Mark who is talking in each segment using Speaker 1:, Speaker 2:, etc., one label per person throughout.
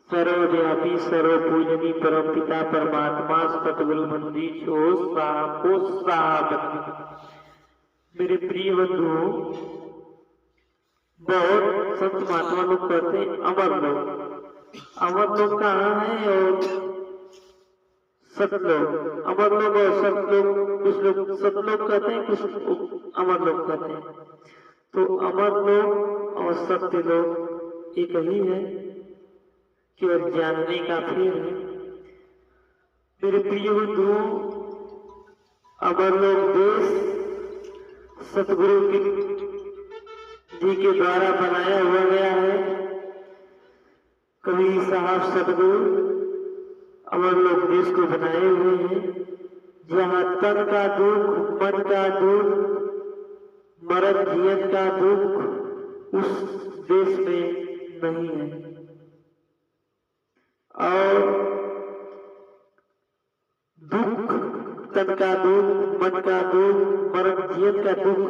Speaker 1: सर्वव्यापी सर्वपूजनी परम पिता परमात्मा सतगुरु मंदी मेरे प्रिय बंधु, बहुत संत महात्मा लोग कहते हैं अमर लोग। अमर लोग कहाँ है और सत लोग? अमर लोग और सत लोग, कुछ लोग सत लोग कहते हैं, कुछ अमर लोग कहते हैं। तो अमर लोग और सत्य लोग एक ही है, केवल जानने का फेर है। मेरे प्रिय बंधु, अमर लोग देश सतगुरु जी के द्वारा बनाया हुआ गया है। कबीर साहब सतगुरु अमर लोग देश को बनाए हुए हैं, जहाँ तन का दुख, मन का दुख, मरण जीवन का दुख उस देश में नहीं है। और दुख, तन का दुख, मन का दुख, मरण जीवन का दुख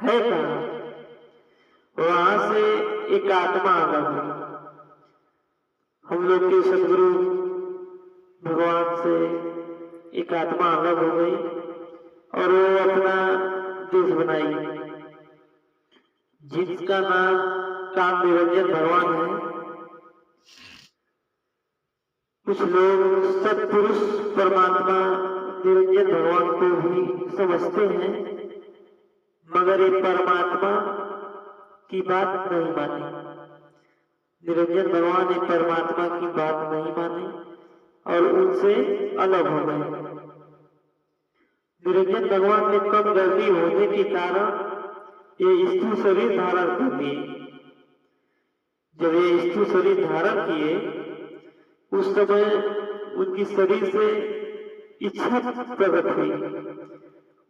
Speaker 1: है कहाँ? वहां से एक आत्मा अलग है। हम लोग के सदगुरु भगवान से एक आत्मा अलग हो गई और वो अपना देश बनाई, जिसका नाम काम निरंजन भगवान है। कुछ लोग सत्पुरुष परमात्मा निरंजन भगवान को भी समझते हैं, मगर ये परमात्मा की बात नहीं मानी। निरंजन भगवान ने परमात्मा की बात नहीं मानी और उनसे अलग हो गए। निरंजन भगवान में कम गलती होने के कारण ये स्थूल शरीर धारण कर लिए। जब ये स्थूल शरीर धारण किए, उस समय उनकी शरीर से इच्छा प्रकट हुई।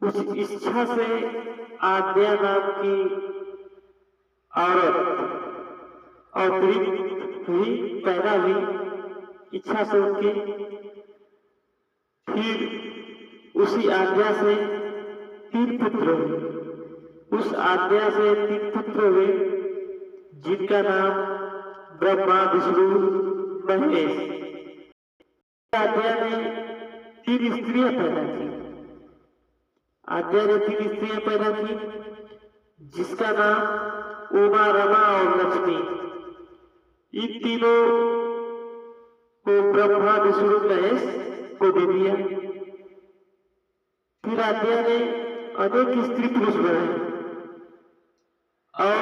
Speaker 1: उस इच्छा से आद्या नाम की औरत अवतरित हुई, पैदा हुई इच्छा से उनके। फिर उसी आज्ञा से 3 पुत्र हुए। उस आज्ञा से 3 पुत्र हुए, जिनका नाम ब्रह्मा, विष्णु, महेश। आज्ञा ने 3 स्त्रियां पैदा की। आज्ञा ने 3 स्त्रियां पैदा की, जिसका नाम उमा, रमा और लक्ष्मी। इन तीनों को ब्रह्मा, विष्णु, महेश को दे दिया। फिर आज्ञा ने अनेक स्त्री पुरुष बनाए और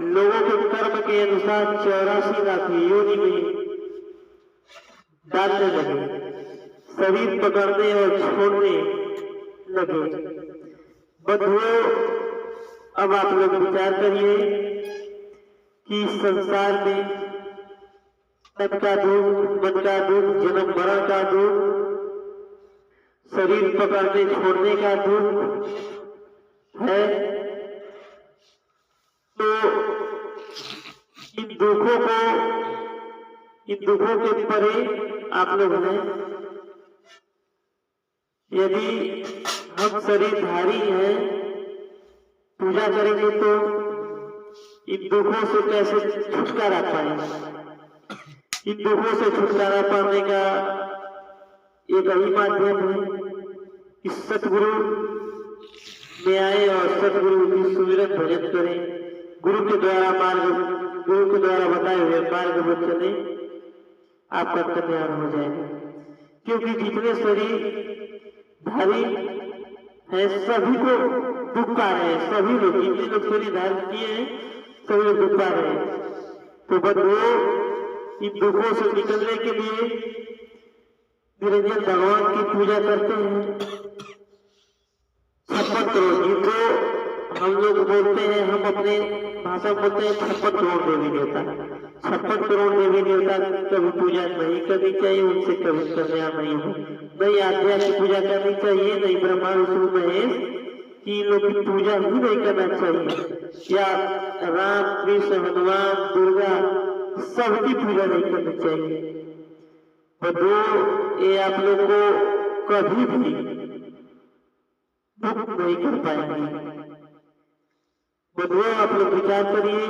Speaker 1: लोगों के कर्म के अनुसार 84 लाख योनि में डालने लगे, शरीर पकड़ने और छोड़ने लगे। बंधुओं, अब आप लोग विचार करिए कि संसार में तन का दुख, मन का दुख, जन्म मरण का दुख, शरीर पकड़ने छोड़ने का दुख है। तो इन दुखों के परे आप लोग हैं। यदि हम शरीरधारी हैं, पूजा करेंगे तो इन दुखों से कैसे छुटकारा पाएंगे? इन दुखों से छुटकारा पाने का एक ही माध्यम है कि सतगुरु में आए और सतगुरु की सुमिरन भजन करें। गुरु के द्वारा बताए हुए मार्ग पर चले, आपका कल्याण हो जाएगा। क्योंकि जितने शरीर धारी है सभी को दुख पा रहे हैं। सभी लोग, जितने लोग शरीर धारण किए हैं, सभी लोग दुख पा रहे हैं। तो बंधुओं, इन दुखों से निकलने के लिए निरंजन भगवान की पूजा करते हैं। 56 करोड़, जिनको हम लोग बोलते हैं, हम अपने भाषा में बोलते हैं 56 करोड़ देवी देवता। 56 करोड़ देवी देवता कभी पूजा नहीं करनी चाहिए, उनसे कभी कल्याण नहीं हो। नहीं आज्ञा की पूजा करनी चाहिए, नहीं ब्रह्मा, विष्णु, महेश की लोग की पूजा ही नहीं करना चाहिए, या राम, कृष्ण, हनुमान, दुर्गा सबकी पूजा नहीं करनी चाहिए। ये आप लोग को कभी भी दुख नहीं कर पाएंगे। बंधुओं, आप लोग विचार करिए,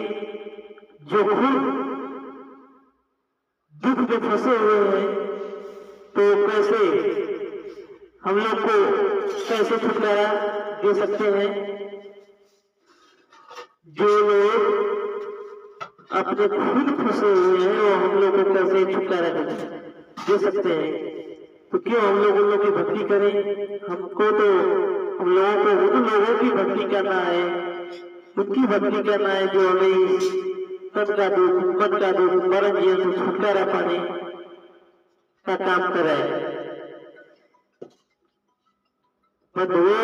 Speaker 1: जो खुद दुख में फंसे हुए हैं, तो कैसे हम लोग को कैसे छुटकारा दे सकते हैं? जो लोग अपने खुद फंसे हुए हैं वो हम लोग को कैसे छुटकारा दे सकते हैं? तो क्यों हम लोग उन लोग की भक्ति करें? हमको तो हम लोगों को उन लोगों की भक्ति करना है, उनकी भक्ति करना है जो हमें इस तन का दुख, मन का दुख, मरण जीवन से छुटकारा पाने का काम कराए। पर वो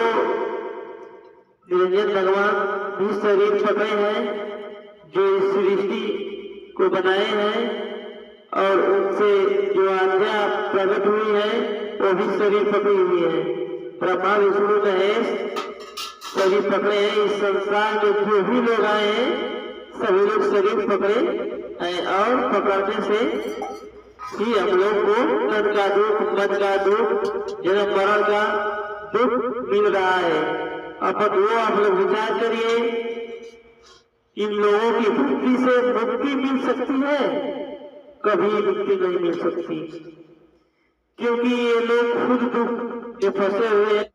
Speaker 1: निरंजन भगवान भी शरीर पकड़े हैं जो इस सृष्टि को बनाए हैं, और उनसे जो आज्ञा प्रकट हुई है वो भी शरीर पकड़ी हुई है। ब्रह्मा विष्णु महेश शरीर पकड़े हैं। इस संसार में जो भी लोग आए हैं सभी लोग शरीर पकड़े हैं, और पकड़ने से ही हम लोग को तन का दुख, मन का दुख, जन्म मरण का दुख मिल रहा है। अब वो आप लोग विचार करिए, इन लोगों की भक्ति से मुक्ति मिल सकती है? कभी मुक्ति नहीं मिल सकती, क्योंकि ये लोग खुद दुख में फंसे हुए हैं।